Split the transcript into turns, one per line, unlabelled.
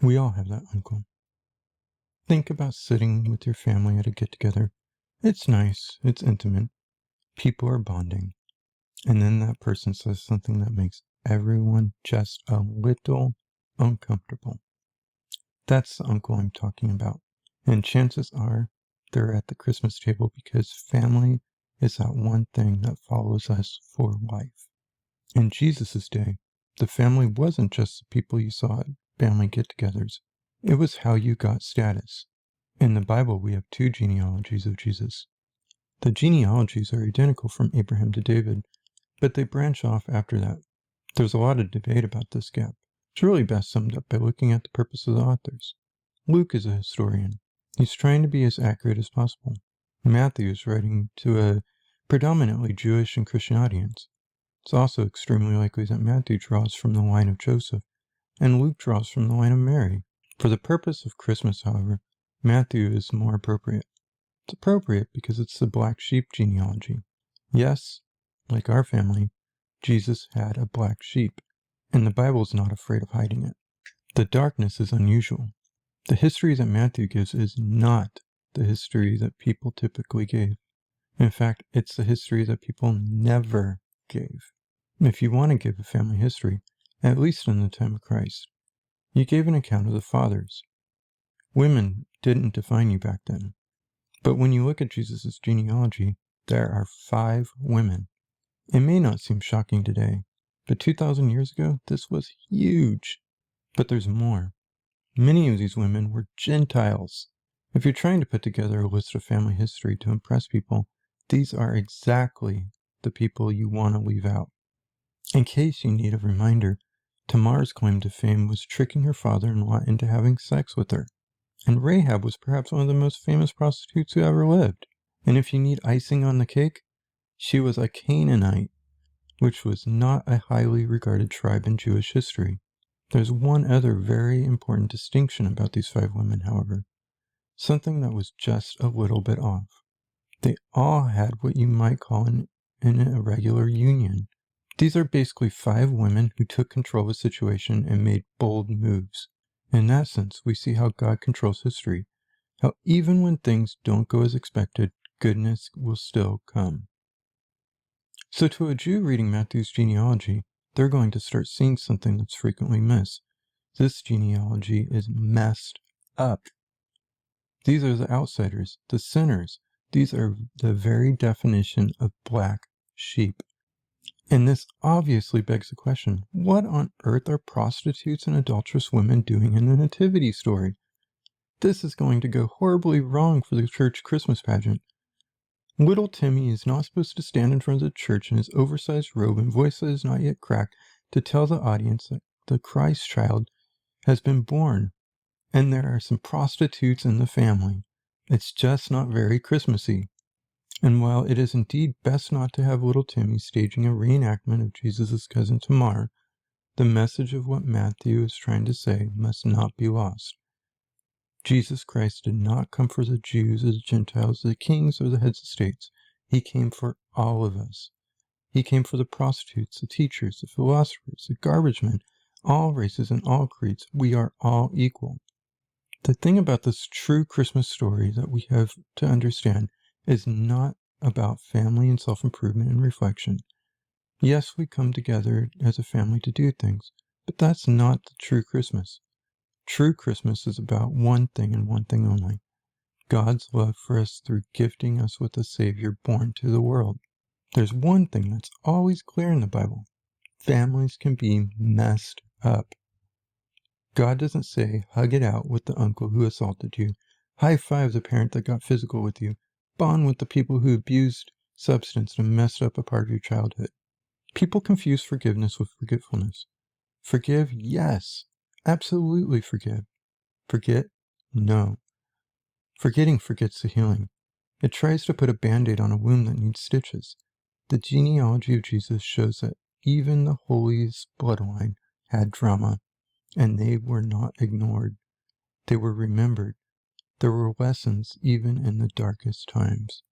We all have that uncle. Think about sitting with your family at a get-together. It's nice, it's intimate, people are bonding, and then that person says something that makes everyone just a little uncomfortable. That's the uncle I'm talking about, and chances are they're at the Christmas table because family is that one thing that follows us for life. In Jesus' day, the family wasn't just the people you saw at family get-togethers. It was how you got status. In the Bible, we have two genealogies of Jesus. The genealogies are identical from Abraham to David, but they branch off after that. There's a lot of debate about this gap. It's really best summed up by looking at the purpose of the authors. Luke is a historian. He's trying to be as accurate as possible. Matthew is writing to a predominantly Jewish and Christian audience. It's also extremely likely that Matthew draws from the line of Joseph, and Luke draws from the line of Mary. For the purpose of Christmas, however, Matthew is more appropriate. It's appropriate because it's the black sheep genealogy. Yes, like our family, Jesus had a black sheep, and the Bible is not afraid of hiding it. The darkness is unusual. The history that Matthew gives is not the history that people typically gave. In fact, it's the history that people never gave. If you want to give a family history, at least in the time of Christ, you gave an account of the fathers. Women didn't define you back then. But when you look at Jesus' genealogy, there are 5 women. It may not seem shocking today, but 2,000 years ago, this was huge. But there's more. Many of these women were Gentiles. If you're trying to put together a list of family history to impress people, these are exactly the people you want to leave out. In case you need a reminder, Tamar's claim to fame was tricking her father-in-law into having sex with her. And Rahab was perhaps one of the most famous prostitutes who ever lived. And if you need icing on the cake, she was a Canaanite, which was not a highly regarded tribe in Jewish history. There's one other very important distinction about these 5 women, however. Something that was just a little bit off. They all had what you might call an irregular union. These are basically 5 women who took control of a situation and made bold moves. In that sense, we see how God controls history, how even when things don't go as expected, goodness will still come. So to a Jew reading Matthew's genealogy, they're going to start seeing something that's frequently missed. This genealogy is messed up. These are the outsiders, the sinners. These are the very definition of black sheep. And this obviously begs the question, what on earth are prostitutes and adulterous women doing in the nativity story? This is going to go horribly wrong for the church Christmas pageant. Little Timmy is not supposed to stand in front of the church in his oversized robe and voice that is not yet cracked to tell the audience that the Christ child has been born, and there are some prostitutes in the family. It's just not very Christmassy. And while it is indeed best not to have little Timmy staging a reenactment of Jesus' cousin Tamar, the message of what Matthew is trying to say must not be lost. Jesus Christ did not come for the Jews, the Gentiles, the kings, or the heads of states. He came for all of us. He came for the prostitutes, the teachers, the philosophers, the garbage men, all races and all creeds. We are all equal. The thing about this true Christmas story that we have to understand is not about family and self-improvement and reflection. Yes, we come together as a family to do things, but that's not the true Christmas. True Christmas is about one thing and one thing only: God's love for us through gifting us with a Savior born to the world. There's one thing that's always clear in the Bible: families can be messed up. God doesn't say, hug it out with the uncle who assaulted you, high five the parent that got physical with you, bond with the people who abused substance and messed up a part of your childhood. People confuse forgiveness with forgetfulness. Forgive, yes, absolutely forgive. Forget, no. Forgetting forgets the healing. It tries to put a band-aid on a wound that needs stitches. The genealogy of Jesus shows that even the holiest bloodline had drama, and they were not ignored. They were remembered. There were lessons even in the darkest times.